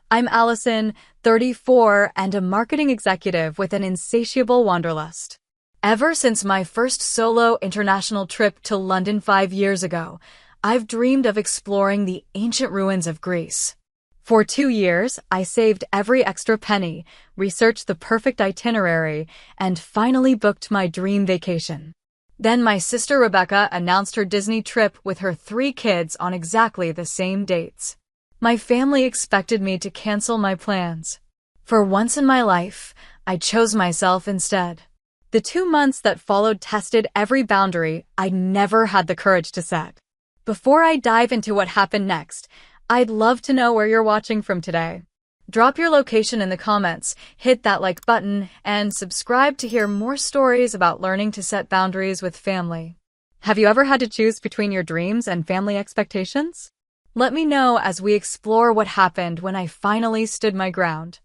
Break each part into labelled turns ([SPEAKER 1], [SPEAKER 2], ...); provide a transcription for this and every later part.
[SPEAKER 1] I'm Allison, 34, and a marketing executive with an insatiable wanderlust. Ever since my first solo international trip to London 5 years ago, I've dreamed of exploring the ancient ruins of Greece. For 2 years, I saved every extra penny, researched the perfect itinerary, and finally booked my dream vacation. Then my sister Rebecca announced her Disney trip with her 3 kids on exactly the same dates. My family expected me to cancel my plans. For once in my life, I chose myself instead. The 2 months that followed tested every boundary I never had the courage to set. Before I dive into what happened next, I'd love to know where you're watching from today. Drop your location in the comments, hit that like button, and subscribe to hear more stories about learning to set boundaries with family. Have you ever had to choose between your dreams and family expectations? Let me know as we explore what happened when I finally stood my ground.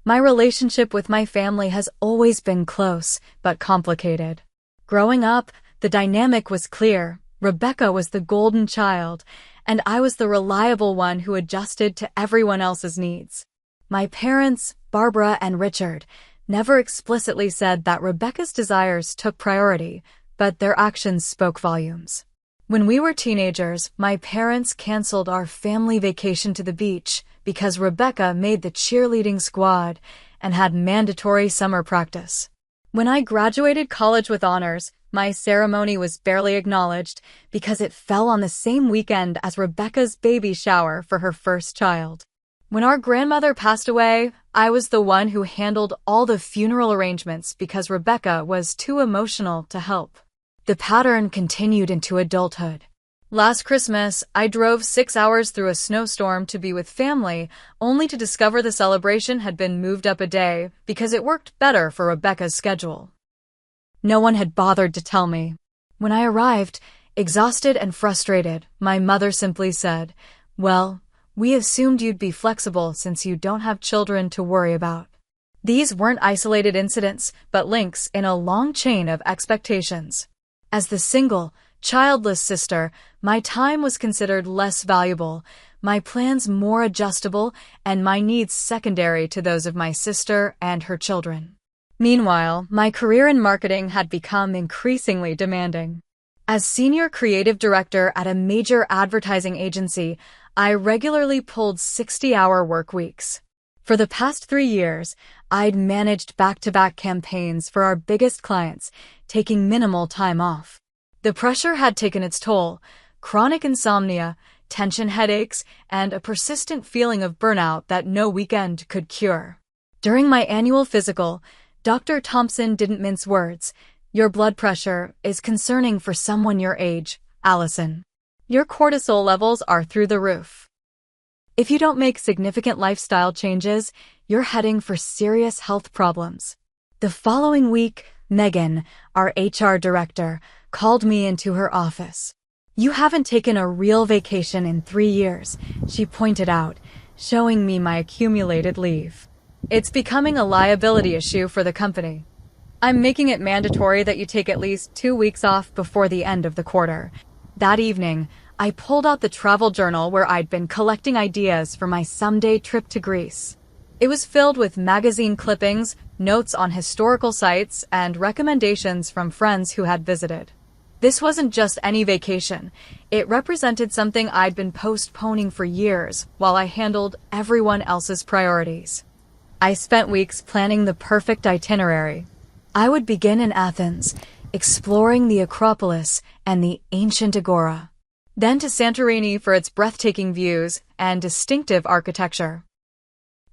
[SPEAKER 1] My relationship with my family has always been close, but complicated. Growing up, the dynamic was clear. Rebecca was the golden child, and I was the reliable one who adjusted to everyone else's needs. My parents, Barbara and Richard, never explicitly said that Rebecca's desires took priority, but their actions spoke volumes. When we were teenagers, my parents canceled our family vacation to the beach because Rebecca made the cheerleading squad and had mandatory summer practice. When I graduated college with honors, my ceremony was barely acknowledged because it fell on the same weekend as Rebecca's baby shower for her first child. When our grandmother passed away, I was the one who handled all the funeral arrangements because Rebecca was too emotional to help. The pattern continued into adulthood. Last Christmas, I drove 6 hours through a snowstorm to be with family, only to discover the celebration had been moved up a day because it worked better for Rebecca's schedule. No one had bothered to tell me. When I arrived, exhausted and frustrated, my mother simply said, "Well, we assumed you'd be flexible since you don't have children to worry about." These weren't isolated incidents, but links in a long chain of expectations. As the single, childless sister, my time was considered less valuable, my plans more adjustable, and my needs secondary to those of my sister and her children. Meanwhile, my career in marketing had become increasingly demanding. As senior creative director at a major advertising agency, I regularly pulled 60-hour work weeks. For the past 3 years, I'd managed back-to-back campaigns for our biggest clients, taking minimal time off. The pressure had taken its toll: chronic insomnia, tension headaches, and a persistent feeling of burnout that no weekend could cure. During my annual physical, Dr. Thompson didn't mince words. "Your blood pressure is concerning for someone your age, Allison. Your cortisol levels are through the roof. If you don't make significant lifestyle changes, you're heading for serious health problems." The following week, Megan, our HR director, called me into her office. "You haven't taken a real vacation in 3 years, she pointed out, showing me my accumulated leave. "It's becoming a liability issue for the company. I'm making it mandatory that you take at least 2 weeks off before the end of the quarter." That evening, I pulled out the travel journal where I'd been collecting ideas for my someday trip to Greece. It was filled with magazine clippings, notes on historical sites, and recommendations from friends who had visited. This wasn't just any vacation. It represented something I'd been postponing for years while I handled everyone else's priorities. I spent weeks planning the perfect itinerary. I would begin in Athens, exploring the Acropolis and the ancient Agora. Then to Santorini for its breathtaking views and distinctive architecture.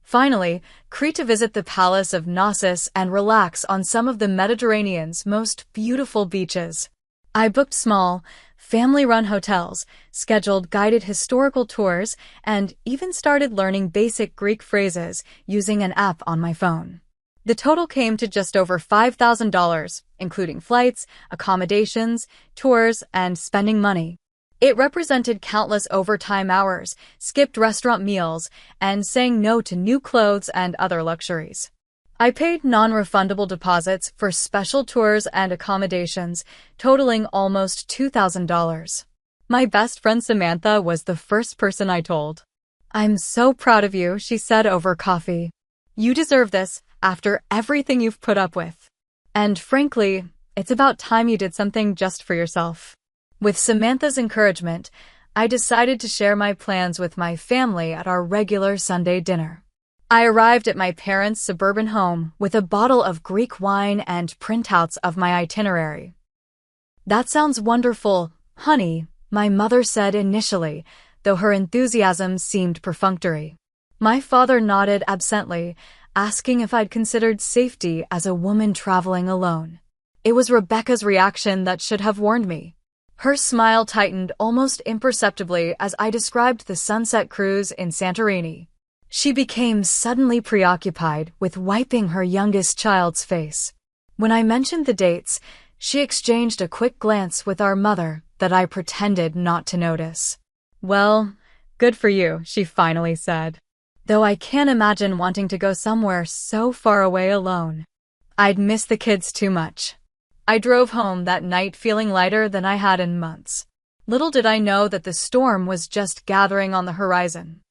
[SPEAKER 1] Finally, Crete to visit the Palace of Knossos and relax on some of the Mediterranean's most beautiful beaches. I booked small, family-run hotels, scheduled guided historical tours, and even started learning basic Greek phrases using an app on my phone. The total came to just over $5,000, including flights, accommodations, tours, and spending money. It represented countless overtime hours, skipped restaurant meals, and saying no to new clothes and other luxuries. I paid non-refundable deposits for special tours and accommodations, totaling almost $2,000. My best friend Samantha was the first person I told. I'm so proud of you, she said over coffee. You deserve this after everything you've put up with. And frankly, it's about time you did something just for yourself. With Samantha's encouragement, I decided to share my plans with my family at our regular Sunday dinner. I arrived at my parents' suburban home with a bottle of Greek wine and printouts of my itinerary. That sounds wonderful, honey, my mother said initially, though her enthusiasm seemed perfunctory. My father nodded absently, asking if I'd considered safety as a woman traveling alone. It was Rebecca's reaction that should have warned me. Her smile tightened almost imperceptibly as I described the sunset cruise in Santorini. She became suddenly preoccupied with wiping her youngest child's face. When I mentioned the dates, she exchanged a quick glance with our mother that I pretended not to notice. Well, good for you, she finally said. Though I can't imagine wanting to go somewhere so far away alone. I'd miss the kids too much. I drove home that night feeling lighter than I had in months. Little did I know that the storm was just gathering on the horizon.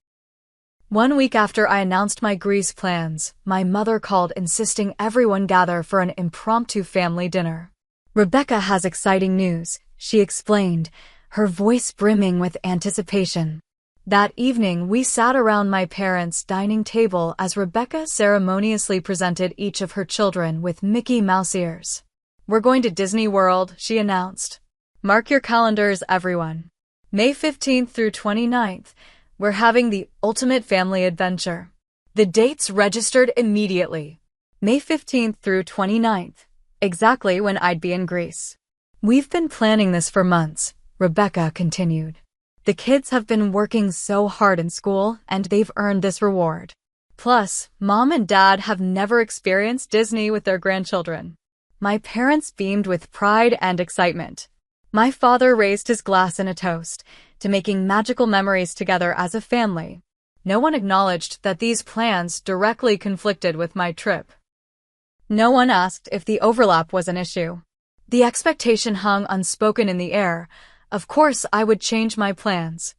[SPEAKER 1] 1 week after I announced my Greece plans, my mother called insisting everyone gather for an impromptu family dinner. Rebecca has exciting news, she explained, her voice brimming with anticipation. That evening, we sat around my parents' dining table as Rebecca ceremoniously presented each of her children with Mickey Mouse ears. We're going to Disney World, she announced. Mark your calendars, everyone. May 15th through 29th, we're having the ultimate family adventure. The dates registered immediately. May 15th through 29th, exactly when I'd be in Greece. We've been planning this for months, Rebecca continued. The kids have been working so hard in school, and they've earned this reward. Plus, Mom and Dad have never experienced Disney with their grandchildren. My parents beamed with pride and excitement. My father raised his glass in a toast to making magical memories together as a family. No one acknowledged that these plans directly conflicted with my trip. No one asked if the overlap was an issue. The expectation hung unspoken in the air. Of course, I would change my plans.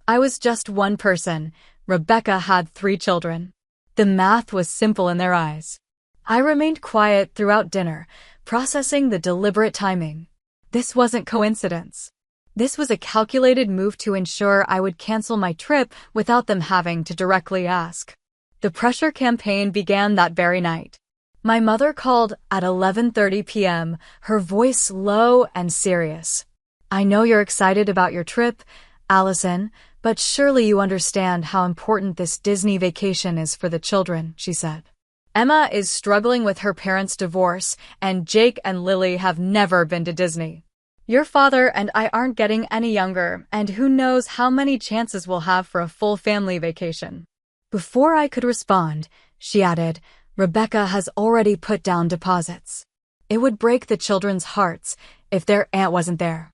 [SPEAKER 1] I was just one person. Rebecca had 3 children. The math was simple in their eyes. I remained quiet throughout dinner, processing the deliberate timing. This wasn't coincidence. This was a calculated move to ensure I would cancel my trip without them having to directly ask. The pressure campaign began that very night. My mother called at 11:30 p.m., her voice low and serious. I know you're excited about your trip, Allison, but surely you understand how important this Disney vacation is for the children, she said. Emma is struggling with her parents' divorce, and Jake and Lily have never been to Disney. Your father and I aren't getting any younger, and who knows how many chances we'll have for a full family vacation. Before I could respond, she added, Rebecca has already put down deposits. It would break the children's hearts if their aunt wasn't there.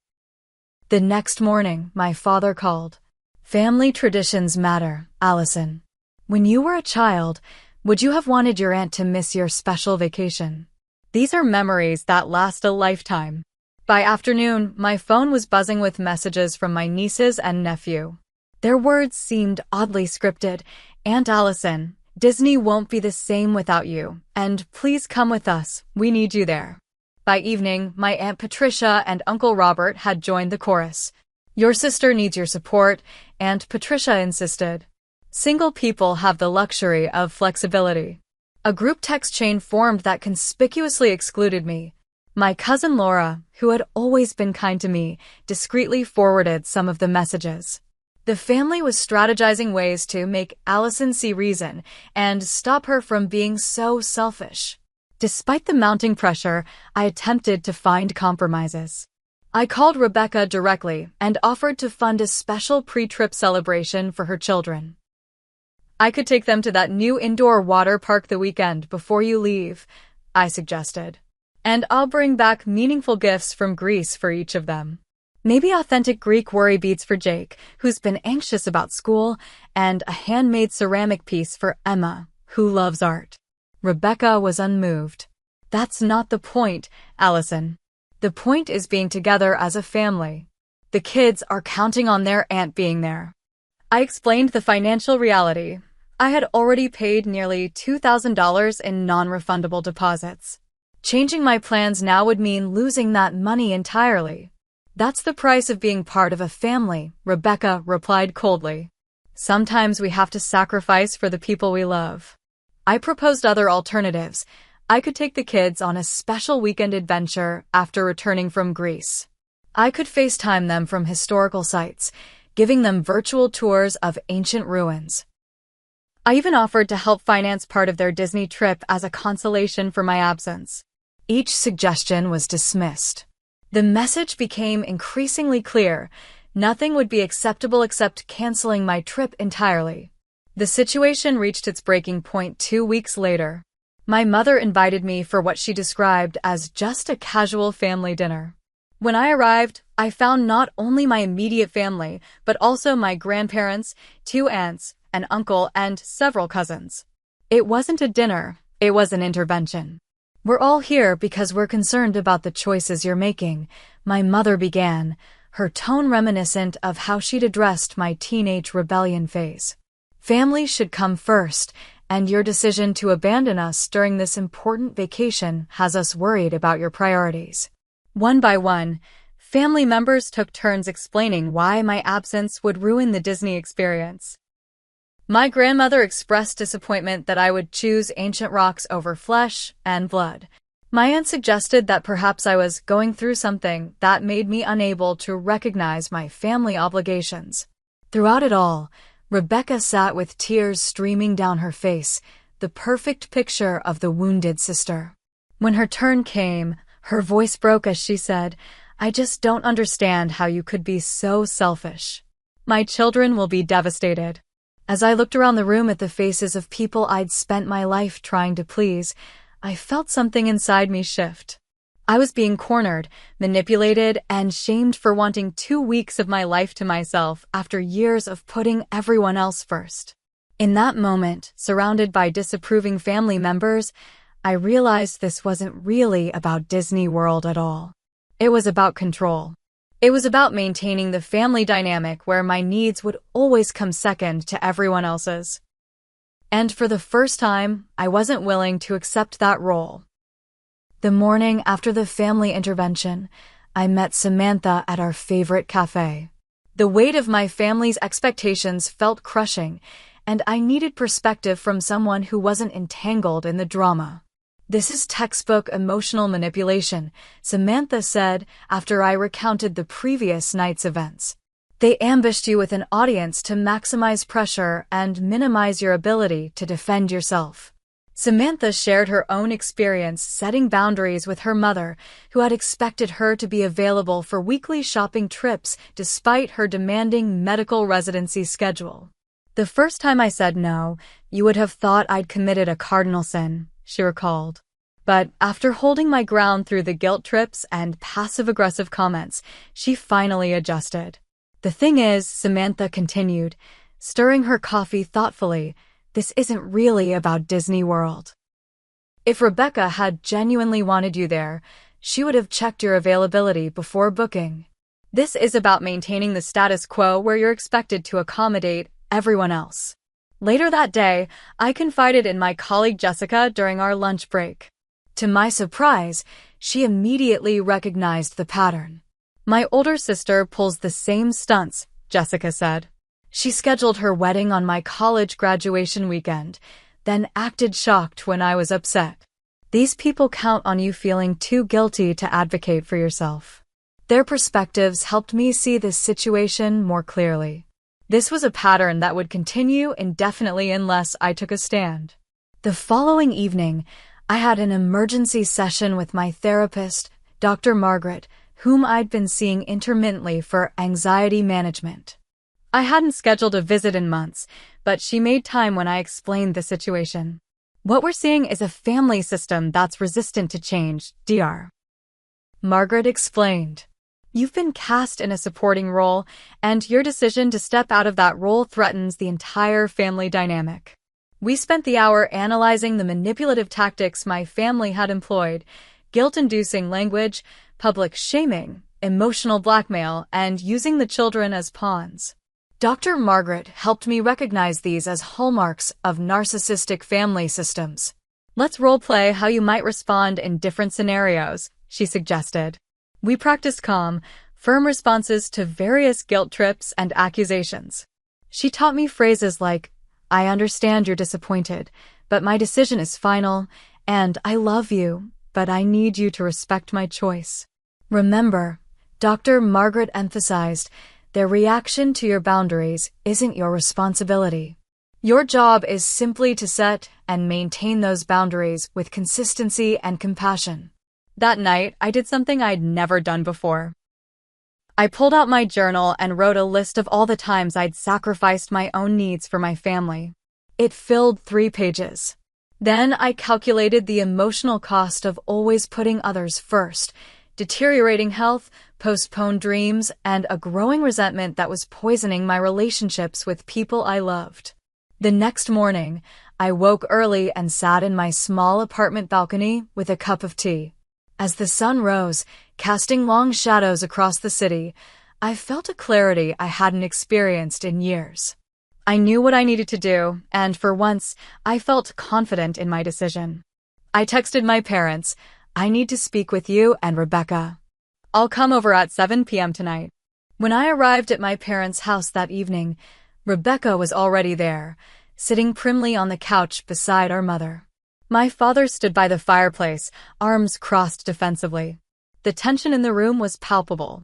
[SPEAKER 1] The next morning, my father called. Family traditions matter, Allison. When you were a child, would you have wanted your aunt to miss your special vacation? These are memories that last a lifetime. By afternoon, my phone was buzzing with messages from my nieces and nephew. Their words seemed oddly scripted. Aunt Allison, Disney won't be the same without you, and please come with us, we need you there. By evening, my Aunt Patricia and Uncle Robert had joined the chorus. Your sister needs your support, Aunt Patricia insisted. Single people have the luxury of flexibility. A group text chain formed that conspicuously excluded me. My cousin Laura, who had always been kind to me, discreetly forwarded some of the messages. The family was strategizing ways to make Allison see reason and stop her from being so selfish. Despite the mounting pressure, I attempted to find compromises. I called Rebecca directly and offered to fund a special pre-trip celebration for her children. I could take them to that new indoor water park the weekend before you leave, I suggested. And I'll bring back meaningful gifts from Greece for each of them. Maybe authentic Greek worry beads for Jake, who's been anxious about school, and a handmade ceramic piece for Emma, who loves art. Rebecca was unmoved. That's not the point, Allison. The point is being together as a family. The kids are counting on their aunt being there. I explained the financial reality. I had already paid nearly $2,000 in non-refundable deposits. Changing my plans now would mean losing that money entirely. That's the price of being part of a family, Rebecca replied coldly. Sometimes we have to sacrifice for the people we love. I proposed other alternatives. I could take the kids on a special weekend adventure after returning from Greece. I could FaceTime them from historical sites, giving them virtual tours of ancient ruins. I even offered to help finance part of their Disney trip as a consolation for my absence. Each suggestion was dismissed. The message became increasingly clear. Nothing would be acceptable except canceling my trip entirely. The situation reached its breaking point 2 weeks later. My mother invited me for what she described as just a casual family dinner. When I arrived, I found not only my immediate family, but also my grandparents, 2 aunts, an uncle, and several cousins. It wasn't a dinner, it was an intervention. We're all here because we're concerned about the choices you're making, my mother began, her tone reminiscent of how she'd addressed my teenage rebellion phase. Family should come first, and your decision to abandon us during this important vacation has us worried about your priorities. One by one, family members took turns explaining why my absence would ruin the Disney experience. My grandmother expressed disappointment that I would choose ancient rocks over flesh and blood. My aunt suggested that perhaps I was going through something that made me unable to recognize my family obligations. Throughout it all, Rebecca sat with tears streaming down her face, the perfect picture of the wounded sister. When her turn came, her voice broke as she said, "I just don't understand how you could be so selfish. My children will be devastated." As I looked around the room at the faces of people I'd spent my life trying to please, I felt something inside me shift. I was being cornered, manipulated, and shamed for wanting 2 weeks of my life to myself after years of putting everyone else first. In that moment, surrounded by disapproving family members, I realized this wasn't really about Disney World at all. It was about control. It was about maintaining the family dynamic where my needs would always come second to everyone else's. And for the first time, I wasn't willing to accept that role. The morning after the family intervention, I met Samantha at our favorite cafe. The weight of my family's expectations felt crushing, and I needed perspective from someone who wasn't entangled in the drama. "This is textbook emotional manipulation," Samantha said after I recounted the previous night's events. "They ambushed you with an audience to maximize pressure and minimize your ability to defend yourself." Samantha shared her own experience setting boundaries with her mother, who had expected her to be available for weekly shopping trips despite her demanding medical residency schedule. "The first time I said no, you would have thought I'd committed a cardinal sin," she recalled. "But after holding my ground through the guilt trips and passive-aggressive comments, she finally adjusted." "The thing is," Samantha continued, stirring her coffee thoughtfully, "this isn't really about Disney World. If Rebecca had genuinely wanted you there, she would have checked your availability before booking. This is about maintaining the status quo where you're expected to accommodate everyone else." Later that day, I confided in my colleague Jessica during our lunch break. To my surprise, she immediately recognized the pattern. "My older sister pulls the same stunts," Jessica said. "She scheduled her wedding on my college graduation weekend, then acted shocked when I was upset. These people count on you feeling too guilty to advocate for yourself." Their perspectives helped me see this situation more clearly. This was a pattern that would continue indefinitely unless I took a stand. The following evening, I had an emergency session with my therapist, Dr. Margaret, whom I'd been seeing intermittently for anxiety management. I hadn't scheduled a visit in months, but she made time when I explained the situation. "What we're seeing is a family system that's resistant to change, Dr. Margaret explained. "You've been cast in a supporting role, and your decision to step out of that role threatens the entire family dynamic." We spent the hour analyzing the manipulative tactics my family had employed: guilt-inducing language, public shaming, emotional blackmail, and using the children as pawns. Dr. Margaret helped me recognize these as hallmarks of narcissistic family systems. Let's role-play how you might respond in different scenarios, she suggested. We practiced calm, firm responses to various guilt trips and accusations. She taught me phrases like, "I understand you're disappointed, but my decision is final, and I love you, but I need you to respect my choice." Remember, Dr. Margaret emphasized, their reaction to your boundaries isn't your responsibility. Your job is simply to set and maintain those boundaries with consistency and compassion. That night, I did something I'd never done before. I pulled out my journal and wrote a list of all the times I'd sacrificed my own needs for my family. It filled 3 pages. Then I calculated the emotional cost of always putting others first, deteriorating health, postponed dreams, and a growing resentment that was poisoning my relationships with people I loved. The next morning, I woke early and sat in my small apartment balcony with a cup of tea. As the sun rose, casting long shadows across the city, I felt a clarity I hadn't experienced in years. I knew what I needed to do, and for once, I felt confident in my decision. I texted my parents, "I need to speak with you and Rebecca. I'll come over at 7 p.m. tonight." When I arrived at my parents' house that evening, Rebecca was already there, sitting primly on the couch beside our mother. My father stood by the fireplace, arms crossed defensively. The tension in the room was palpable.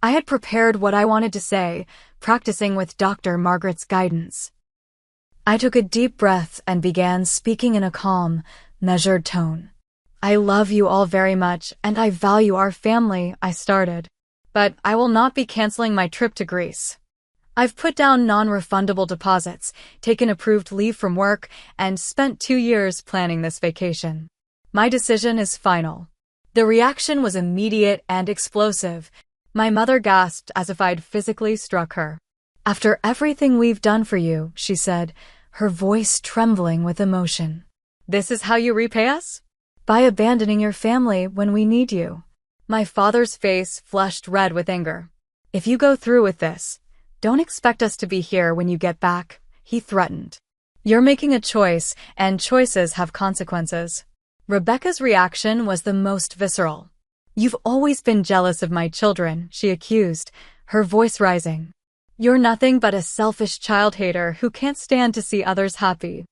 [SPEAKER 1] I had prepared what I wanted to say, practicing with Dr. Margaret's guidance. I took a deep breath and began speaking in a calm, measured tone. "I love you all very much, and I value our family," I started. "But I will not be canceling my trip to Greece. I've put down non-refundable deposits, taken approved leave from work, and spent 2 years planning this vacation. My decision is final." The reaction was immediate and explosive. My mother gasped as if I'd physically struck her. "After everything we've done for you," she said, her voice trembling with emotion. "This is how you repay us? By abandoning your family when we need you." My father's face flushed red with anger. "If you go through with this, don't expect us to be here when you get back," he threatened. "You're making a choice, and choices have consequences." Rebecca's reaction was the most visceral. "You've always been jealous of my children," she accused, her voice rising. "You're nothing but a selfish child hater who can't stand to see others happy."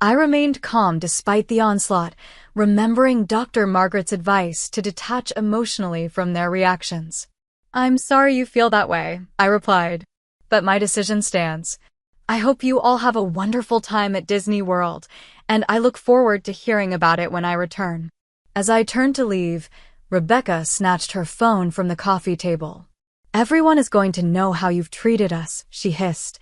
[SPEAKER 1] I remained calm despite the onslaught, remembering Dr. Margaret's advice to detach emotionally from their reactions. "I'm sorry you feel that way," I replied, "but my decision stands. I hope you all have a wonderful time at Disney World, and I look forward to hearing about it when I return." As I turned to leave, Rebecca snatched her phone from the coffee table. "Everyone is going to know how you've treated us," she hissed,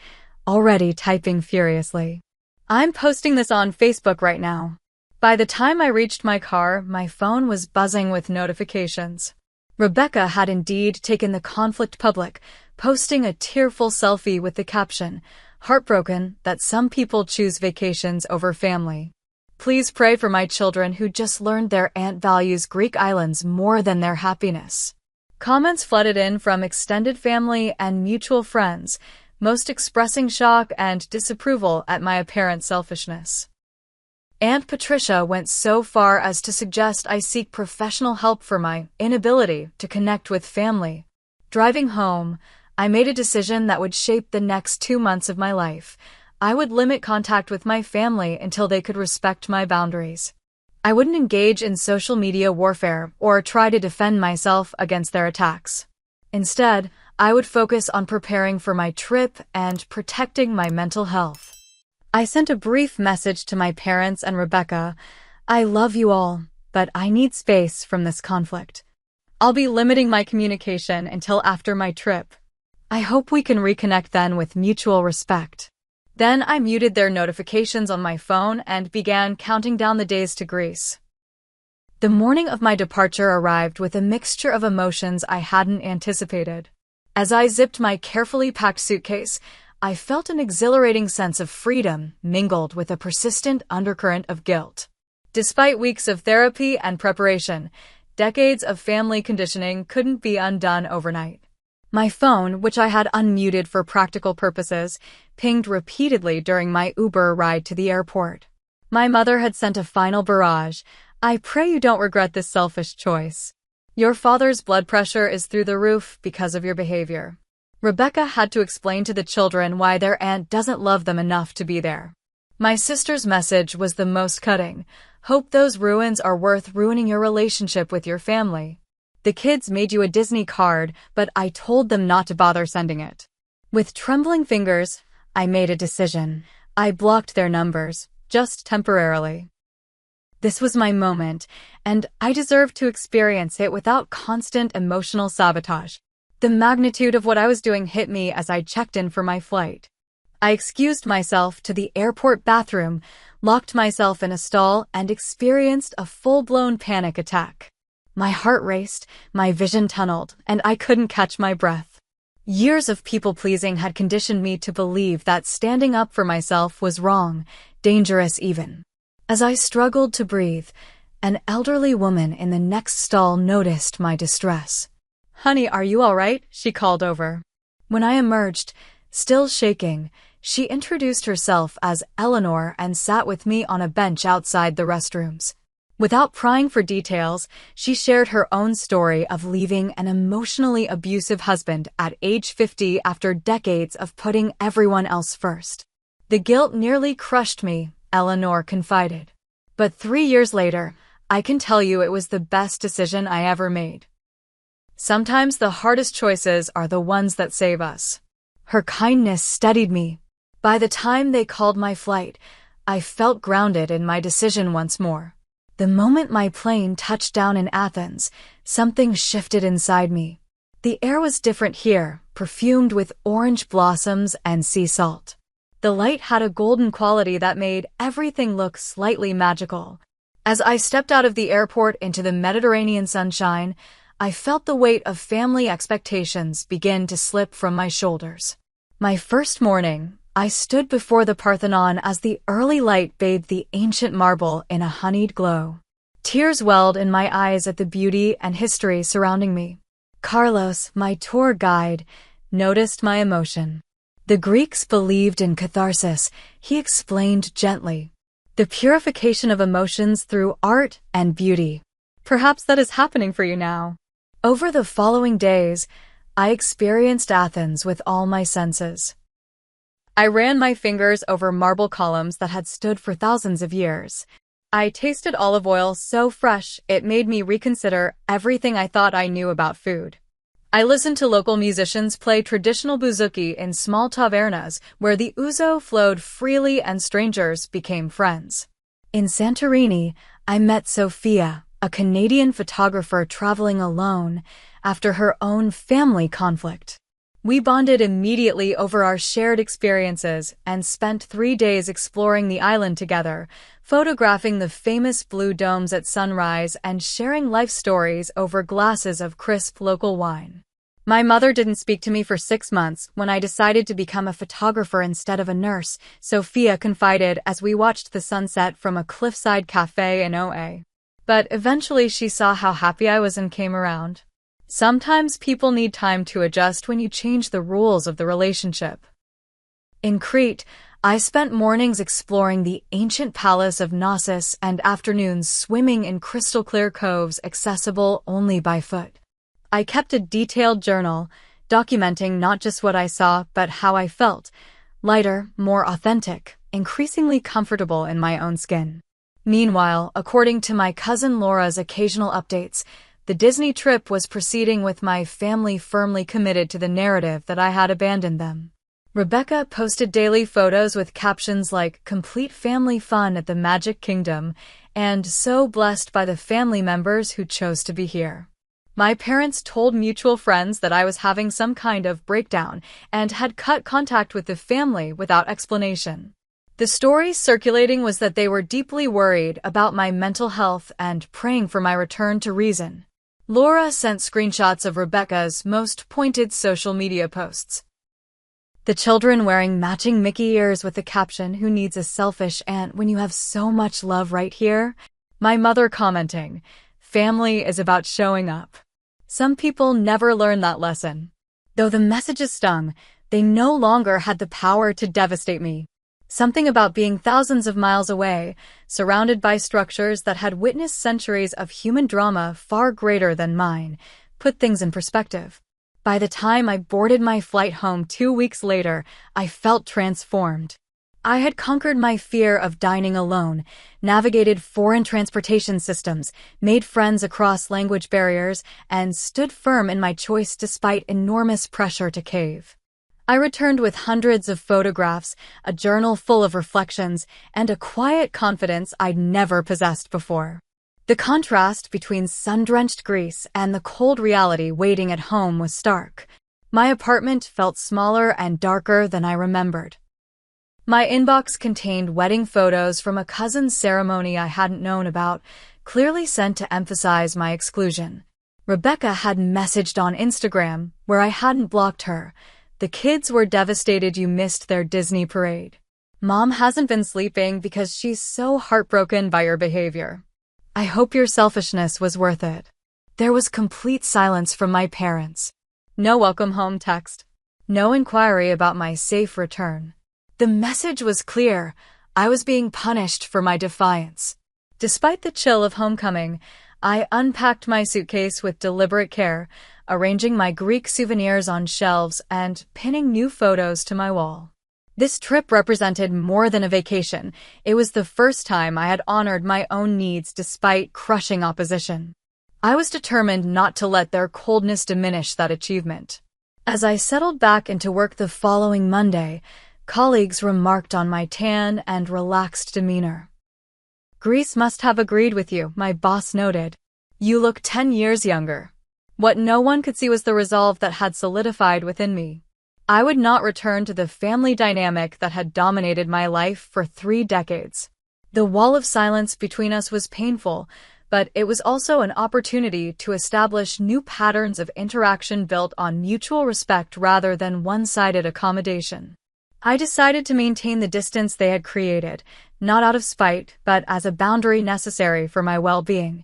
[SPEAKER 1] already typing furiously. "I'm posting this on Facebook right now." By the time I reached my car, my phone was buzzing with notifications. Rebecca had indeed taken the conflict public, posting a tearful selfie with the caption, "Heartbroken that some people choose vacations over family. Please pray for my children who just learned their aunt values Greek islands more than their happiness." Comments flooded in from extended family and mutual friends, most expressing shock and disapproval at my apparent selfishness. Aunt Patricia went so far as to suggest I seek professional help for my inability to connect with family. Driving home, I made a decision that would shape the next 2 months of my life. I would limit contact with my family until they could respect my boundaries. I wouldn't engage in social media warfare or try to defend myself against their attacks. Instead, I would focus on preparing for my trip and protecting my mental health. I sent a brief message to my parents and Rebecca. "I love you all, but I need space from this conflict. I'll be limiting my communication until after my trip. I hope we can reconnect then with mutual respect." Then I muted their notifications on my phone and began counting down the days to Greece. The morning of my departure arrived with a mixture of emotions I hadn't anticipated. As I zipped my carefully packed suitcase, I felt an exhilarating sense of freedom mingled with a persistent undercurrent of guilt. Despite weeks of therapy and preparation, decades of family conditioning couldn't be undone overnight. My phone, which I had unmuted for practical purposes, pinged repeatedly during my Uber ride to the airport. My mother had sent a final barrage. "I pray you don't regret this selfish choice. Your father's blood pressure is through the roof because of your behavior." Rebecca had to explain to the children why their aunt doesn't love them enough to be there. My sister's message was the most cutting. "Hope those ruins are worth ruining your relationship with your family. The kids made you a Disney card, but I told them not to bother sending it." With trembling fingers, I made a decision. I blocked their numbers, just temporarily. This was my moment, and I deserved to experience it without constant emotional sabotage. The magnitude of what I was doing hit me as I checked in for my flight. I excused myself to the airport bathroom, locked myself in a stall, and experienced a full-blown panic attack. My heart raced, my vision tunneled, and I couldn't catch my breath. Years of people-pleasing had conditioned me to believe that standing up for myself was wrong, dangerous even. As I struggled to breathe, an elderly woman in the next stall noticed my distress. "Honey, are you all right?" she called over. When I emerged, still shaking, she introduced herself as Eleanor and sat with me on a bench outside the restrooms. Without prying for details, she shared her own story of leaving an emotionally abusive husband at age 50 after decades of putting everyone else first. "The guilt nearly crushed me," Eleanor confided. "But 3 years later, I can tell you it was the best decision I ever made." Sometimes the hardest choices are the ones that save us. Her kindness steadied me. By the time they called my flight, I felt grounded in my decision once more. The moment my plane touched down in Athens, something shifted inside me. The air was different here, perfumed with orange blossoms and sea salt. The light had a golden quality that made everything look slightly magical. As I stepped out of the airport into the Mediterranean sunshine, I felt the weight of family expectations begin to slip from my shoulders. My first morning, I stood before the Parthenon as the early light bathed the ancient marble in a honeyed glow. Tears welled in my eyes at the beauty and history surrounding me. Carlos, my tour guide, noticed my emotion. "The Greeks believed in catharsis," he explained gently. "The purification of emotions through art and beauty. Perhaps that is happening for you now." Over the following days, I experienced Athens with all my senses. I ran my fingers over marble columns that had stood for thousands of years. I tasted olive oil so fresh it made me reconsider everything I thought I knew about food. I listened to local musicians play traditional bouzouki in small tavernas where the ouzo flowed freely and strangers became friends. In Santorini, I met Sophia, a Canadian photographer traveling alone after her own family conflict. We bonded immediately over our shared experiences and spent 3 days exploring the island together, photographing the famous blue domes at sunrise and sharing life stories over glasses of crisp local wine. My mother didn't speak to me for 6 months when I decided to become a photographer instead of a nurse, Sophia confided as we watched the sunset from a cliffside cafe in OA. But eventually she saw how happy I was and came around. Sometimes people need time to adjust when you change the rules of the relationship. In Crete, I spent mornings exploring the ancient palace of Knossos and afternoons swimming in crystal-clear coves accessible only by foot. I kept a detailed journal, documenting not just what I saw but how I felt, lighter, more authentic, increasingly comfortable in my own skin. Meanwhile, according to my cousin Laura's occasional updates, the Disney trip was proceeding with my family firmly committed to the narrative that I had abandoned them. Rebecca posted daily photos with captions like "Complete family fun at the Magic Kingdom" and "So blessed by the family members who chose to be here." My parents told mutual friends that I was having some kind of breakdown and had cut contact with the family without explanation. The story circulating was that they were deeply worried about my mental health and praying for my return to reason. Laura sent screenshots of Rebecca's most pointed social media posts. The children wearing matching Mickey ears with the caption, "Who needs a selfish aunt when you have so much love right here?" My mother commenting, "Family is about showing up." Some people never learn that lesson. Though the messages stung, they no longer had the power to devastate me. Something about being thousands of miles away, surrounded by structures that had witnessed centuries of human drama far greater than mine, put things in perspective. By the time I boarded my flight home 2 weeks later, I felt transformed. I had conquered my fear of dining alone, navigated foreign transportation systems, made friends across language barriers, and stood firm in my choice despite enormous pressure to cave. I returned with hundreds of photographs, a journal full of reflections, and a quiet confidence I'd never possessed before. The contrast between sun-drenched Greece and the cold reality waiting at home was stark. My apartment felt smaller and darker than I remembered. My inbox contained wedding photos from a cousin's ceremony I hadn't known about, clearly sent to emphasize my exclusion. Rebecca had messaged on Instagram, where I hadn't blocked her. The kids were devastated you missed their Disney parade. Mom hasn't been sleeping because she's so heartbroken by your behavior. I hope your selfishness was worth it. There was complete silence from my parents. No welcome home text. No inquiry about my safe return. The message was clear. I was being punished for my defiance. Despite the chill of homecoming, I unpacked my suitcase with deliberate care, arranging my Greek souvenirs on shelves and pinning new photos to my wall. This trip represented more than a vacation. It was the first time I had honored my own needs despite crushing opposition. I was determined not to let their coldness diminish that achievement. As I settled back into work the following Monday, colleagues remarked on my tan and relaxed demeanor. Greece must have agreed with you, my boss noted. You look 10 years younger. What no one could see was the resolve that had solidified within me. I would not return to the family dynamic that had dominated my life for 3 decades. The wall of silence between us was painful, but it was also an opportunity to establish new patterns of interaction built on mutual respect rather than one-sided accommodation. I decided to maintain the distance they had created, not out of spite, but as a boundary necessary for my well-being.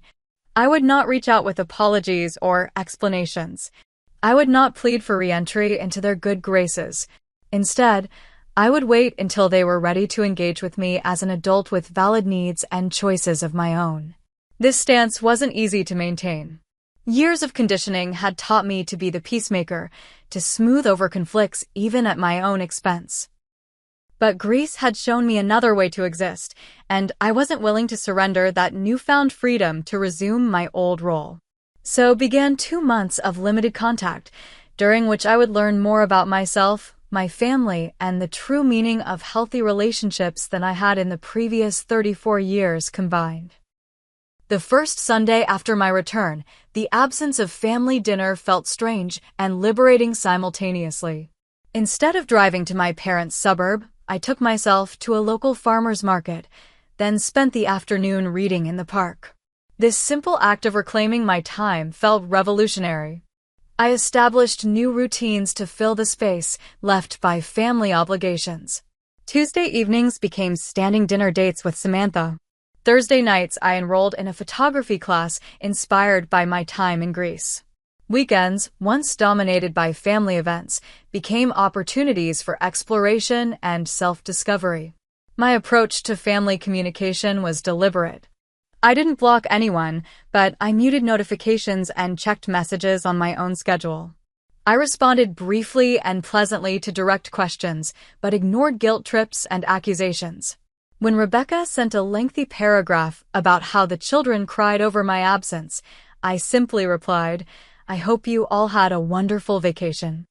[SPEAKER 1] I would not reach out with apologies or explanations. I would not plead for re-entry into their good graces. Instead, I would wait until they were ready to engage with me as an adult with valid needs and choices of my own. This stance wasn't easy to maintain. Years of conditioning had taught me to be the peacemaker, to smooth over conflicts even at my own expense. But Greece had shown me another way to exist, and I wasn't willing to surrender that newfound freedom to resume my old role. So began 2 months of limited contact, during which I would learn more about myself, my family, and the true meaning of healthy relationships than I had in the previous 34 years combined. The first Sunday after my return, the absence of family dinner felt strange and liberating simultaneously. Instead of driving to my parents' suburb, I took myself to a local farmer's market, then spent the afternoon reading in the park. This simple act of reclaiming my time felt revolutionary. I established new routines to fill the space left by family obligations. Tuesday evenings became standing dinner dates with Samantha. Thursday nights I enrolled in a photography class inspired by my time in Greece. Weekends, once dominated by family events, became opportunities for exploration and self-discovery. My approach to family communication was deliberate. I didn't block anyone, but I muted notifications and checked messages on my own schedule. I responded briefly and pleasantly to direct questions, but ignored guilt trips and accusations. When Rebecca sent a lengthy paragraph about how the children cried over my absence, I simply replied, "I hope you all had a wonderful vacation."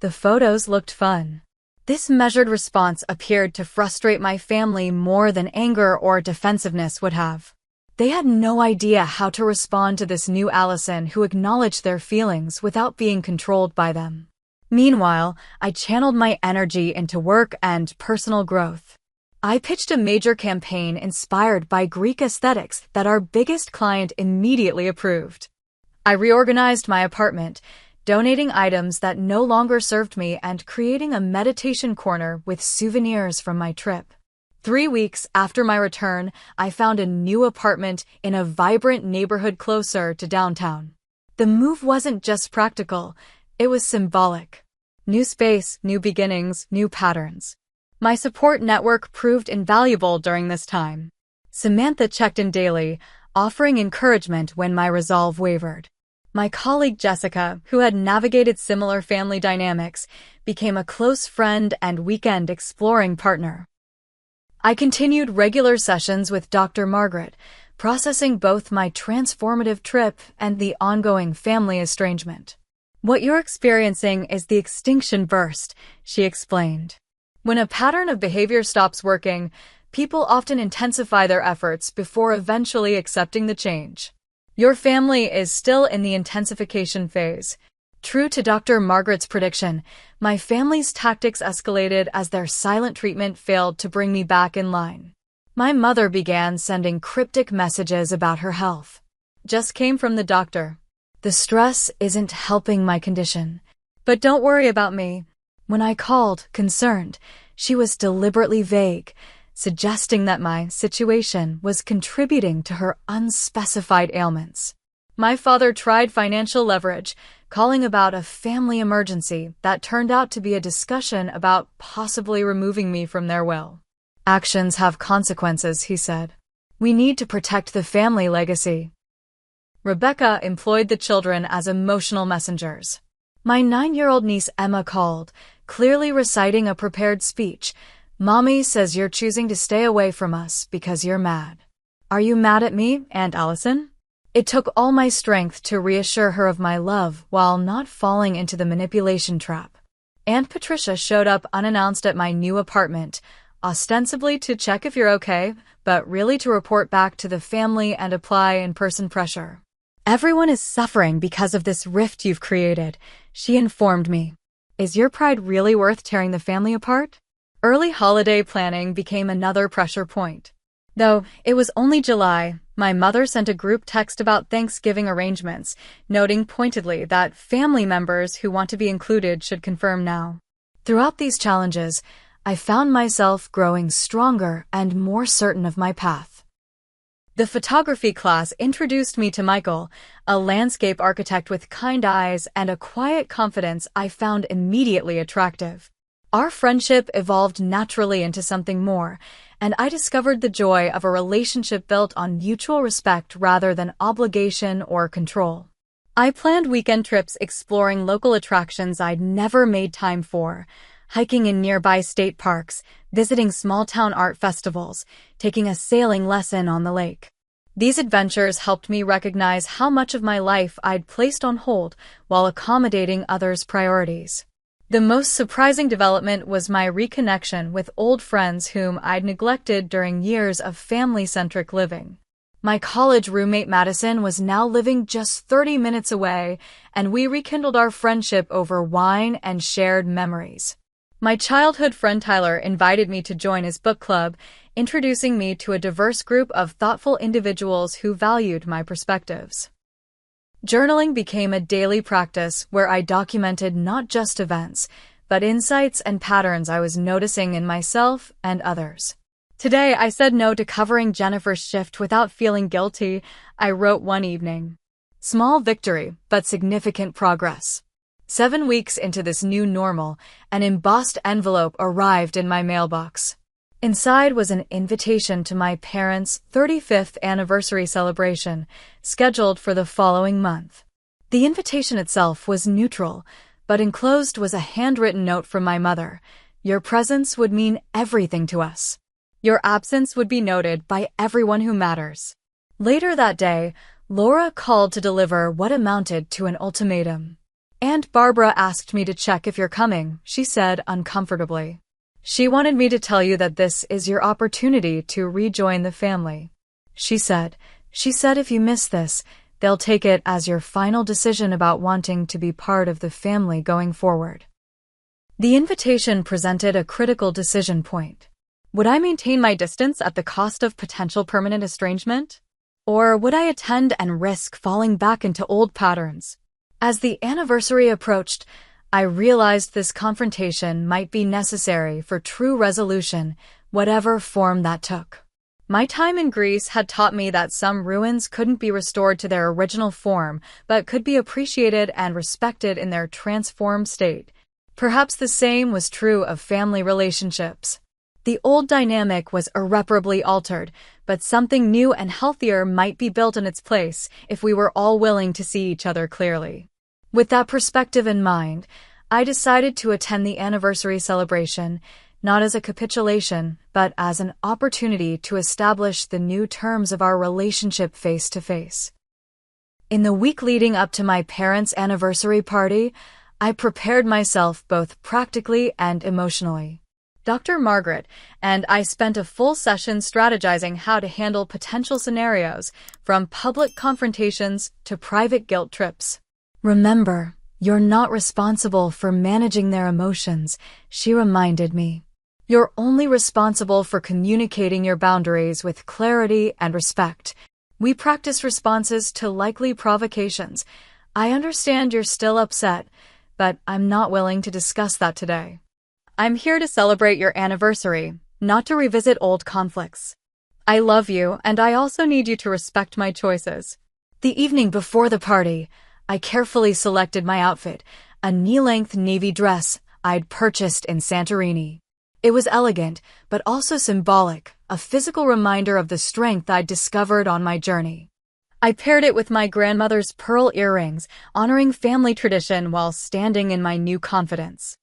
[SPEAKER 1] The photos looked fun. This measured response appeared to frustrate my family more than anger or defensiveness would have. They had no idea how to respond to this new Allison who acknowledged their feelings without being controlled by them. Meanwhile, I channeled my energy into work and personal growth. I pitched a major campaign inspired by Greek aesthetics that our biggest client immediately approved. I reorganized my apartment, donating items that no longer served me and creating a meditation corner with souvenirs from my trip. 3 weeks after my return, I found a new apartment in a vibrant neighborhood closer to downtown. The move wasn't just practical, It was symbolic. New space, new beginnings, new patterns. My support network proved invaluable during this time. Samantha checked in daily, offering encouragement when my resolve wavered. My colleague Jessica, who had navigated similar family dynamics, became a close friend and weekend exploring partner. I continued regular sessions with Dr. Margaret, processing both my transformative trip and the ongoing family estrangement. What you're experiencing is the extinction burst, she explained. When a pattern of behavior stops working, people often intensify their efforts before eventually accepting the change. Your family is still in the intensification phase. True to Dr. Margaret's prediction, my family's tactics escalated as their silent treatment failed to bring me back in line. My mother began sending cryptic messages about her health. Just came from the doctor. The stress isn't helping my condition. But don't worry about me. When I called, concerned, she was deliberately vague, suggesting that my situation was contributing to her unspecified ailments. My father tried financial leverage, calling about a family emergency that turned out to be a discussion about possibly removing me from their will. Actions have consequences, he said. We need to protect the family legacy. Rebecca employed the children as emotional messengers. My 9-year-old niece Emma called, clearly reciting a prepared speech. Mommy says you're choosing to stay away from us because you're mad. Are you mad at me, Aunt Allison? It took all my strength to reassure her of my love while not falling into the manipulation trap. Aunt Patricia showed up unannounced at my new apartment, ostensibly to check if you're okay, but really to report back to the family and apply in-person pressure. Everyone is suffering because of this rift you've created, she informed me. Is your pride really worth tearing the family apart? Early holiday planning became another pressure point. Though it was only July, my mother sent a group text about Thanksgiving arrangements, noting pointedly that family members who want to be included should confirm now. Throughout these challenges, I found myself growing stronger and more certain of my path. The photography class introduced me to Michael, a landscape architect with kind eyes and a quiet confidence I found immediately attractive. Our friendship evolved naturally into something more, and I discovered the joy of a relationship built on mutual respect rather than obligation or control. I planned weekend trips exploring local attractions I'd never made time for, hiking in nearby state parks, visiting small-town art festivals, taking a sailing lesson on the lake. These adventures helped me recognize how much of my life I'd placed on hold while accommodating others' priorities. The most surprising development was my reconnection with old friends whom I'd neglected during years of family-centric living. My college roommate Madison was now living just 30 minutes away, and we rekindled our friendship over wine and shared memories. My childhood friend Tyler invited me to join his book club, introducing me to a diverse group of thoughtful individuals who valued my perspectives. Journaling became a daily practice where I documented not just events, but insights and patterns I was noticing in myself and others. Today, I said no to covering Jennifer's shift without feeling guilty, I wrote one evening. Small victory, but significant progress. 7 weeks into this new normal, an embossed envelope arrived in my mailbox. Inside was an invitation to my parents' 35th anniversary celebration, scheduled for the following month. The invitation itself was neutral, but enclosed was a handwritten note from my mother. Your presence would mean everything to us. Your absence would be noted by everyone who matters. Later that day, Laura called to deliver what amounted to an ultimatum. Aunt Barbara asked me to check if you're coming, she said uncomfortably. She wanted me to tell you that this is your opportunity to rejoin the family. She said if you miss this, they'll take it as your final decision about wanting to be part of the family going forward. The invitation presented a critical decision point. Would I maintain my distance at the cost of potential permanent estrangement? Or would I attend and risk falling back into old patterns? As the anniversary approached, I realized this confrontation might be necessary for true resolution, whatever form that took. My time in Greece had taught me that some ruins couldn't be restored to their original form, but could be appreciated and respected in their transformed state. Perhaps the same was true of family relationships. The old dynamic was irreparably altered, but something new and healthier might be built in its place if we were all willing to see each other clearly. With that perspective in mind, I decided to attend the anniversary celebration, not as a capitulation, but as an opportunity to establish the new terms of our relationship face to face. In the week leading up to my parents' anniversary party, I prepared myself both practically and emotionally. Dr. Margaret and I spent a full session strategizing how to handle potential scenarios, from public confrontations to private guilt trips. "Remember, you're not responsible for managing their emotions," she reminded me. "You're only responsible for communicating your boundaries with clarity and respect." We practice responses to likely provocations. "I understand you're still upset, but I'm not willing to discuss that today. I'm here to celebrate your anniversary, not to revisit old conflicts. I love you, and I also need you to respect my choices." The evening before the party, I carefully selected my outfit, a knee-length navy dress I'd purchased in Santorini. It was elegant, but also symbolic, a physical reminder of the strength I'd discovered on my journey. I paired it with my grandmother's pearl earrings, honoring family tradition while standing in my new confidence.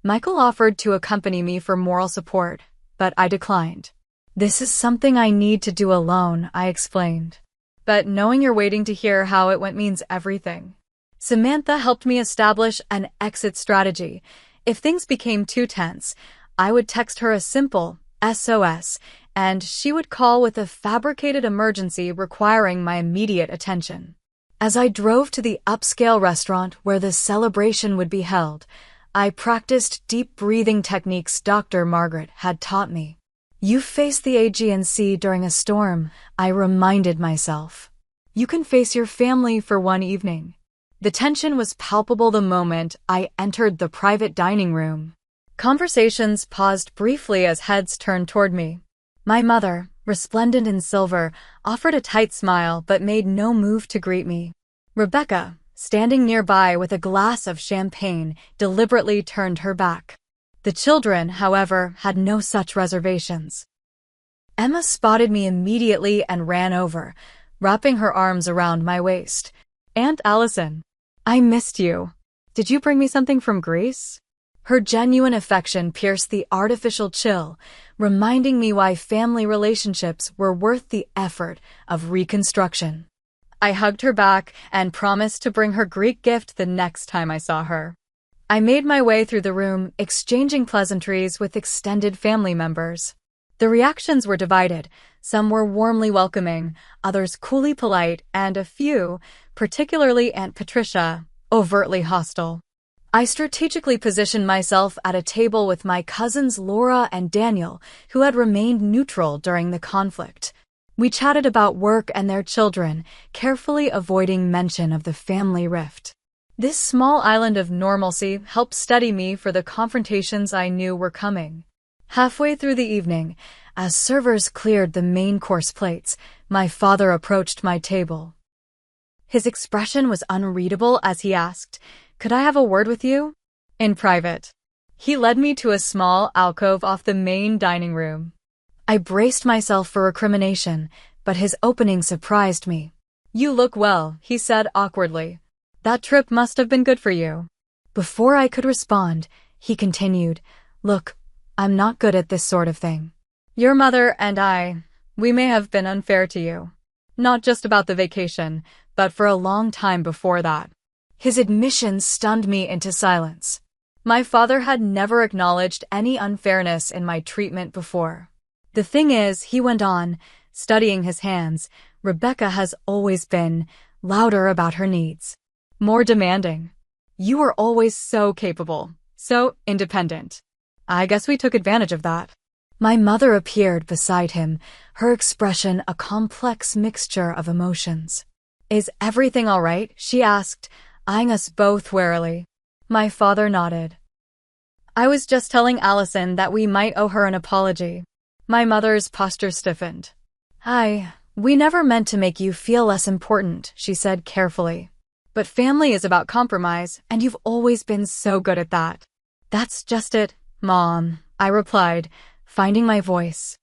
[SPEAKER 1] Michael offered to accompany me for moral support, but I declined. "This is something I need to do alone," I explained. "But knowing you're waiting to hear how it went means everything." Samantha helped me establish an exit strategy. If things became too tense, I would text her a simple SOS, and she would call with a fabricated emergency requiring my immediate attention. As I drove to the upscale restaurant where the celebration would be held, I practiced deep breathing techniques Dr. Margaret had taught me. "You face the Aegean Sea during a storm," I reminded myself. "You can face your family for one evening." The tension was palpable the moment I entered the private dining room. Conversations paused briefly as heads turned toward me. My mother, resplendent in silver, offered a tight smile but made no move to greet me. Rebecca, standing nearby with a glass of champagne, deliberately turned her back. The children, however, had no such reservations. Emma spotted me immediately and ran over, wrapping her arms around my waist. "Aunt Allison, I missed you. Did you bring me something from Greece?" Her genuine affection pierced the artificial chill, reminding me why family relationships were worth the effort of reconstruction. I hugged her back and promised to bring her Greek gift the next time I saw her. I made my way through the room, exchanging pleasantries with extended family members. The reactions were divided. Some were warmly welcoming, others coolly polite, and a few, particularly Aunt Patricia, overtly hostile. I strategically positioned myself at a table with my cousins Laura and Daniel, who had remained neutral during the conflict. We chatted about work and their children, carefully avoiding mention of the family rift. This small island of normalcy helped steady me for the confrontations I knew were coming. Halfway through the evening, as servers cleared the main course plates, my father approached my table. His expression was unreadable as he asked, "Could I have a word with you?" In private. He led me to a small alcove off the main dining room. I braced myself for recrimination, but his opening surprised me. "You look well," he said awkwardly. "That trip must have been good for you." Before I could respond, he continued, "Look, I'm not good at this sort of thing. Your mother and we may have been unfair to you. Not just about the vacation, but for a long time before that." His admission stunned me into silence. My father had never acknowledged any unfairness in my treatment before. "The thing is," he went on, studying his hands, "Rebecca has always been louder about her needs. More demanding. You were always so capable, so independent. I guess we took advantage of that." My mother appeared beside him, her expression a complex mixture of emotions. "Is everything all right?" she asked, eyeing us both warily. My father nodded. "I was just telling Allison that we might owe her an apology." My mother's posture stiffened. We never meant to make you feel less important, she said carefully. But family is about compromise, and you've always been so good at that. That's just it, Mom, I replied, finding my voice.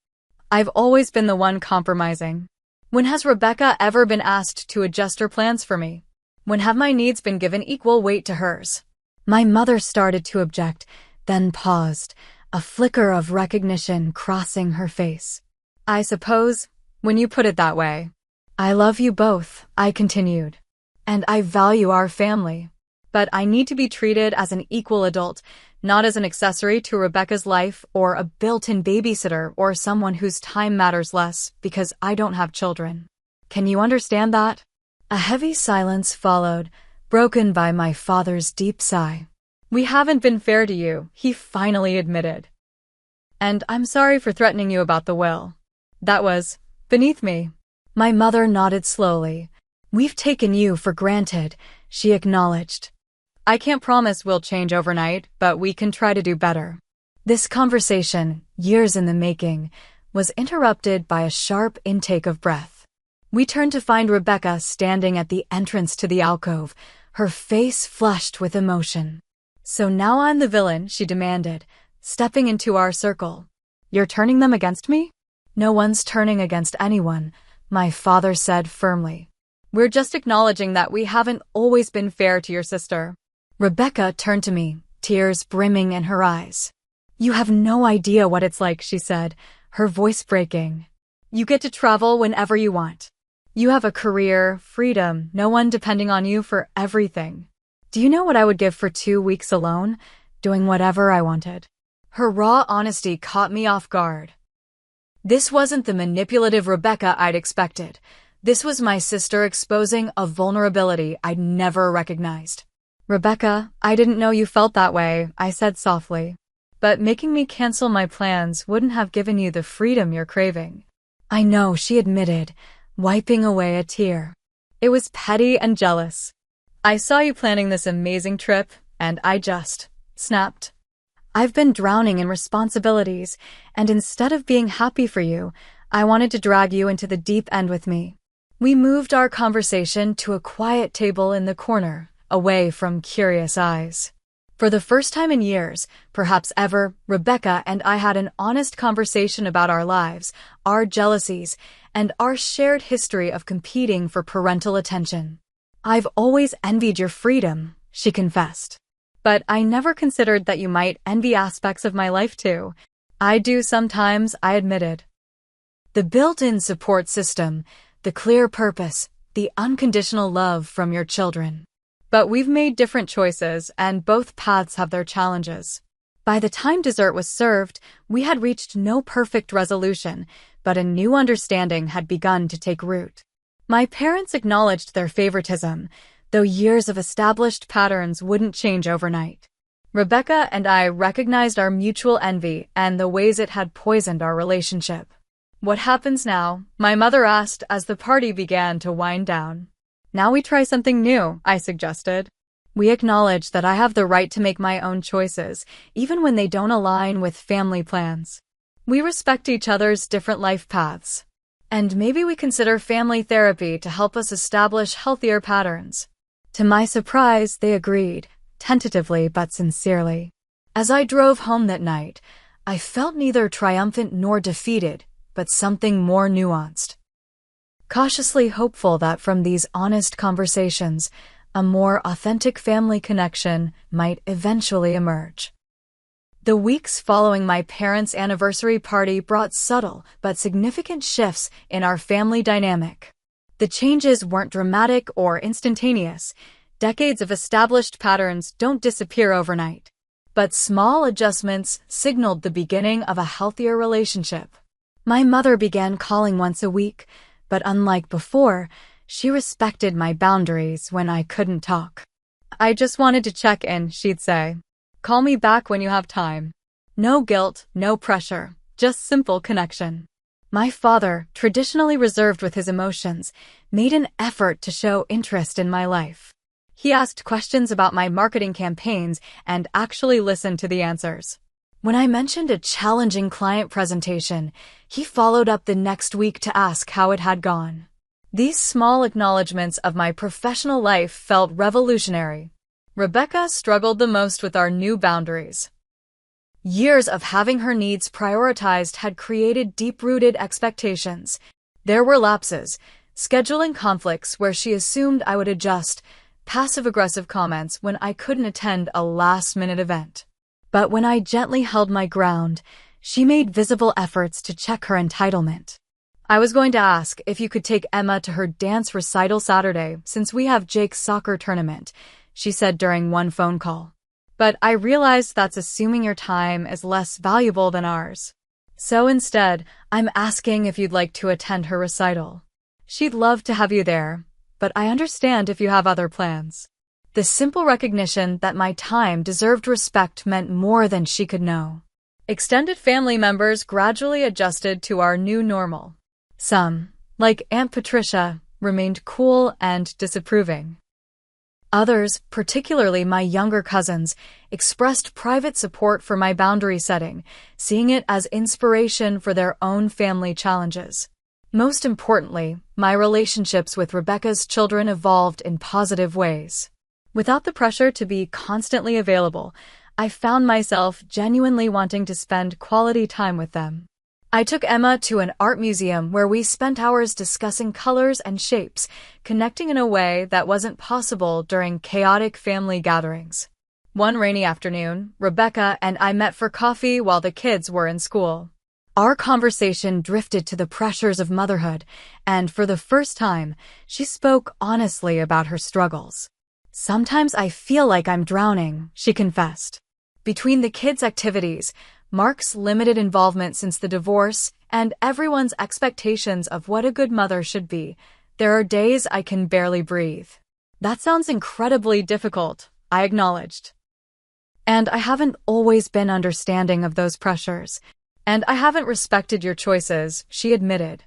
[SPEAKER 1] I've always been the one compromising. When has Rebecca ever been asked to adjust her plans for me? When have my needs been given equal weight to hers? My mother started to object, then paused, a flicker of recognition crossing her face. I suppose, when you put it that way. I love you both, I continued. And I value our family. But I need to be treated as an equal adult, not as an accessory to Rebecca's life or a built-in babysitter or someone whose time matters less because I don't have children. Can you understand that? A heavy silence followed, broken by my father's deep sigh. We haven't been fair to you, he finally admitted. And I'm sorry for threatening you about the will. That was beneath me. My mother nodded slowly. We've taken you for granted, she acknowledged. I can't promise we'll change overnight, but we can try to do better. This conversation, years in the making, was interrupted by a sharp intake of breath. We turned to find Rebecca standing at the entrance to the alcove, her face flushed with emotion. So now I'm the villain, she demanded, stepping into our circle. You're turning them against me? No one's turning against anyone, my father said firmly. We're just acknowledging that we haven't always been fair to your sister. Rebecca turned to me, tears brimming in her eyes. You have no idea what it's like, she said, her voice breaking. You get to travel whenever you want. You have a career, freedom, no one depending on you for everything. Do you know what I would give for 2 weeks alone, doing whatever I wanted? Her raw honesty caught me off guard. This wasn't the manipulative Rebecca I'd expected. This was my sister exposing a vulnerability I'd never recognized. Rebecca, I didn't know you felt that way, I said softly. But making me cancel my plans wouldn't have given you the freedom you're craving. I know, she admitted, wiping away a tear. It was petty and jealous. I saw you planning this amazing trip, and I just snapped. I've been drowning in responsibilities, and instead of being happy for you, I wanted to drag you into the deep end with me. We moved our conversation to a quiet table in the corner, away from curious eyes. For the first time in years, perhaps ever, Rebecca and I had an honest conversation about our lives, our jealousies, and our shared history of competing for parental attention. I've always envied your freedom, she confessed. But I never considered that you might envy aspects of my life too. I do sometimes, I admitted. The built-in support system, the clear purpose, the unconditional love from your children. But we've made different choices, and both paths have their challenges. By the time dessert was served, we had reached no perfect resolution, but a new understanding had begun to take root. My parents acknowledged their favoritism, though years of established patterns wouldn't change overnight. Rebecca and I recognized our mutual envy and the ways it had poisoned our relationship. What happens now? My mother asked as the party began to wind down. Now we try something new, I suggested. We acknowledge that I have the right to make my own choices, even when they don't align with family plans. We respect each other's different life paths. And maybe we consider family therapy to help us establish healthier patterns. To my surprise, they agreed, tentatively but sincerely. As I drove home that night, I felt neither triumphant nor defeated, but something more nuanced. Cautiously hopeful that from these honest conversations, a more authentic family connection might eventually emerge. The weeks following my parents' anniversary party brought subtle but significant shifts in our family dynamic. The changes weren't dramatic or instantaneous. Decades of established patterns don't disappear overnight. But small adjustments signaled the beginning of a healthier relationship. My mother began calling once a week, but unlike before, she respected my boundaries when I couldn't talk. I just wanted to check in, she'd say. Call me back when you have time. No guilt, no pressure, just simple connection. My father, traditionally reserved with his emotions, made an effort to show interest in my life. He asked questions about my marketing campaigns and actually listened to the answers. When I mentioned a challenging client presentation, he followed up the next week to ask how it had gone. These small acknowledgments of my professional life felt revolutionary. Rebecca struggled the most with our new boundaries. Years of having her needs prioritized had created deep-rooted expectations. There were lapses, scheduling conflicts where she assumed I would adjust, passive-aggressive comments when I couldn't attend a last-minute event. But when I gently held my ground, she made visible efforts to check her entitlement. I was going to ask if you could take Emma to her dance recital Saturday since we have Jake's soccer tournament, she said during one phone call. But I realized that's assuming your time is less valuable than ours. So instead, I'm asking if you'd like to attend her recital. She'd love to have you there, but I understand if you have other plans. The simple recognition that my time deserved respect meant more than she could know. Extended family members gradually adjusted to our new normal. Some, like Aunt Patricia, remained cool and disapproving. Others, particularly my younger cousins, expressed private support for my boundary setting, seeing it as inspiration for their own family challenges. Most importantly, my relationships with Rebecca's children evolved in positive ways. Without the pressure to be constantly available, I found myself genuinely wanting to spend quality time with them. I took Emma to an art museum where we spent hours discussing colors and shapes, connecting in a way that wasn't possible during chaotic family gatherings. One rainy afternoon, Rebecca and I met for coffee while the kids were in school. Our conversation drifted to the pressures of motherhood, and for the first time, she spoke honestly about her struggles. "Sometimes I feel like I'm drowning," she confessed. Between the kids' activities, Mark's limited involvement since the divorce, and everyone's expectations of what a good mother should be, there are days I can barely breathe. "That sounds incredibly difficult," I acknowledged. "And I haven't always been understanding of those pressures, and I haven't respected your choices," she admitted.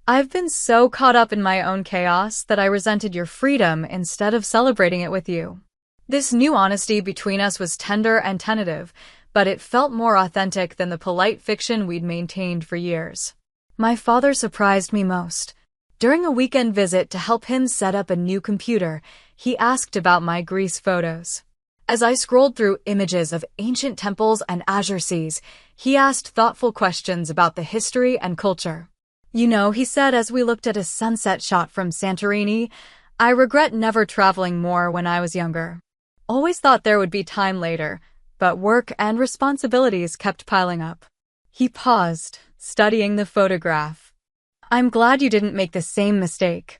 [SPEAKER 1] "I've been so caught up in my own chaos that I resented your freedom instead of celebrating it with you." This new honesty between us was tender and tentative, but it felt more authentic than the polite fiction we'd maintained for years. My father surprised me most. During a weekend visit to help him set up a new computer, he asked about my Greece photos. As I scrolled through images of ancient temples and azure seas, he asked thoughtful questions about the history and culture. "You know," he said as we looked at a sunset shot from Santorini, "I regret never traveling more when I was younger. Always thought there would be time later, but work and responsibilities kept piling up." He paused, studying the photograph. "I'm glad you didn't make the same mistake."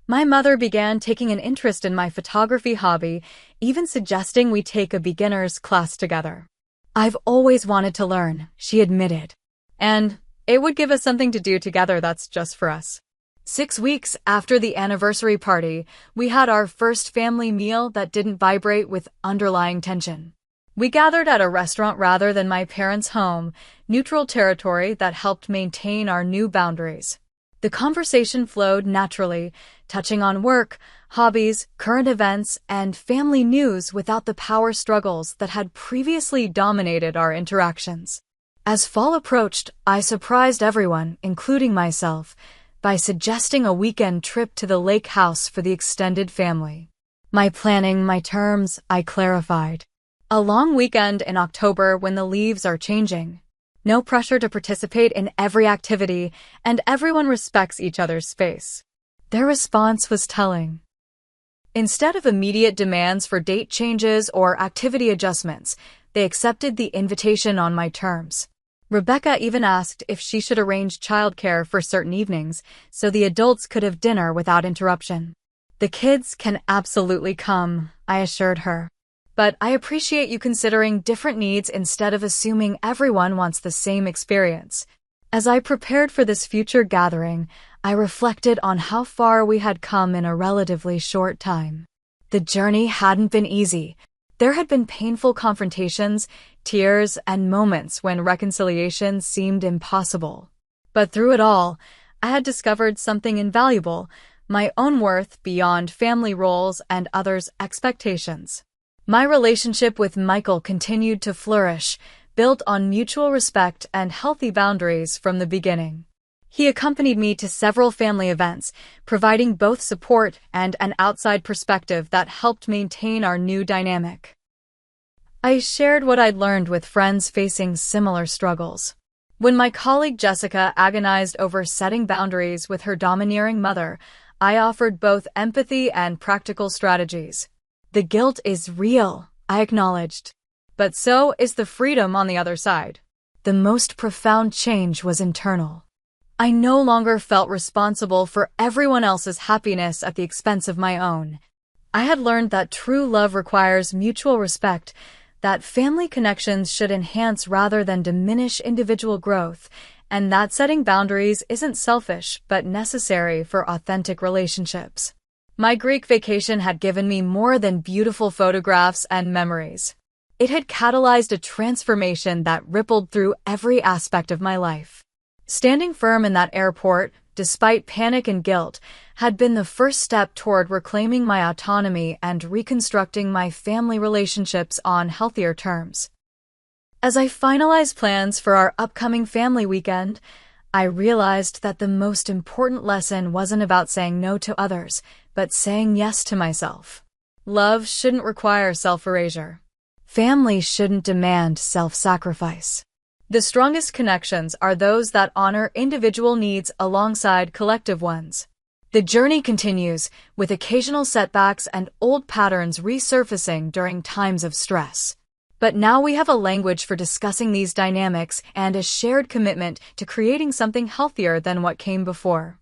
[SPEAKER 1] My mother began taking an interest in my photography hobby, even suggesting we take a beginner's class together. "I've always wanted to learn," she admitted. "And it would give us something to do together that's just for us." 6 weeks after the anniversary party, we had our first family meal that didn't vibrate with underlying tension. We gathered at a restaurant rather than my parents' home, neutral territory that helped maintain our new boundaries. The conversation flowed naturally, touching on work, hobbies, current events, and family news without the power struggles that had previously dominated our interactions. As fall approached, I surprised everyone, including myself, by suggesting a weekend trip to the lake house for the extended family. My planning, my terms, I clarified. A long weekend in October when the leaves are changing. No pressure to participate in every activity, and everyone respects each other's space. Their response was telling. Instead of immediate demands for date changes or activity adjustments, they accepted the invitation on my terms. Rebecca even asked if she should arrange childcare for certain evenings so the adults could have dinner without interruption. "The kids can absolutely come," I assured her. "But I appreciate you considering different needs instead of assuming everyone wants the same experience." As I prepared for this future gathering, I reflected on how far we had come in a relatively short time. The journey hadn't been easy. There had been painful confrontations, tears, and moments when reconciliation seemed impossible. But through it all, I had discovered something invaluable, my own worth beyond family roles and others' expectations. My relationship with Michael continued to flourish, built on mutual respect and healthy boundaries from the beginning. He accompanied me to several family events, providing both support and an outside perspective that helped maintain our new dynamic. I shared what I'd learned with friends facing similar struggles. When my colleague Jessica agonized over setting boundaries with her domineering mother, I offered both empathy and practical strategies. The guilt is real, I acknowledged. But so is the freedom on the other side. The most profound change was internal. I no longer felt responsible for everyone else's happiness at the expense of my own. I had learned that true love requires mutual respect, that family connections should enhance rather than diminish individual growth, and that setting boundaries isn't selfish but necessary for authentic relationships. My Greek vacation had given me more than beautiful photographs and memories. It had catalyzed a transformation that rippled through every aspect of my life. Standing firm in that airport, despite panic and guilt, had been the first step toward reclaiming my autonomy and reconstructing my family relationships on healthier terms. As I finalized plans for our upcoming family weekend, I realized that the most important lesson wasn't about saying no to others, but saying yes to myself. Love shouldn't require self-erasure. Family shouldn't demand self-sacrifice. The strongest connections are those that honor individual needs alongside collective ones. The journey continues, with occasional setbacks and old patterns resurfacing during times of stress. But now we have a language for discussing these dynamics and a shared commitment to creating something healthier than what came before.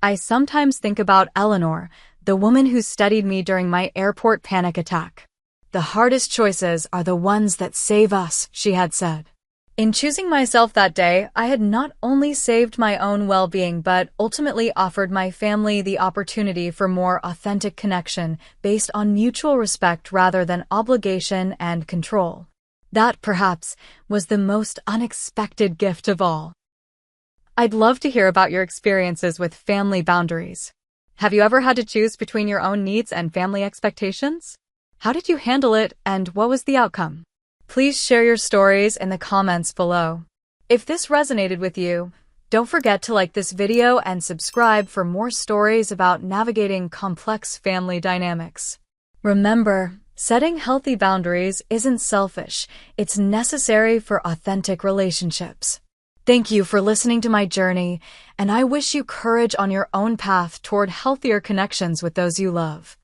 [SPEAKER 1] I sometimes think about Eleanor, the woman who steadied me during my airport panic attack. "The hardest choices are the ones that save us," she had said. In choosing myself that day, I had not only saved my own well-being but ultimately offered my family the opportunity for more authentic connection based on mutual respect rather than obligation and control. That, perhaps, was the most unexpected gift of all. I'd love to hear about your experiences with family boundaries. Have you ever had to choose between your own needs and family expectations? How did you handle it, and what was the outcome? Please share your stories in the comments below. If this resonated with you, don't forget to like this video and subscribe for more stories about navigating complex family dynamics. Remember, setting healthy boundaries isn't selfish, it's necessary for authentic relationships. Thank you for listening to my journey, and I wish you courage on your own path toward healthier connections with those you love.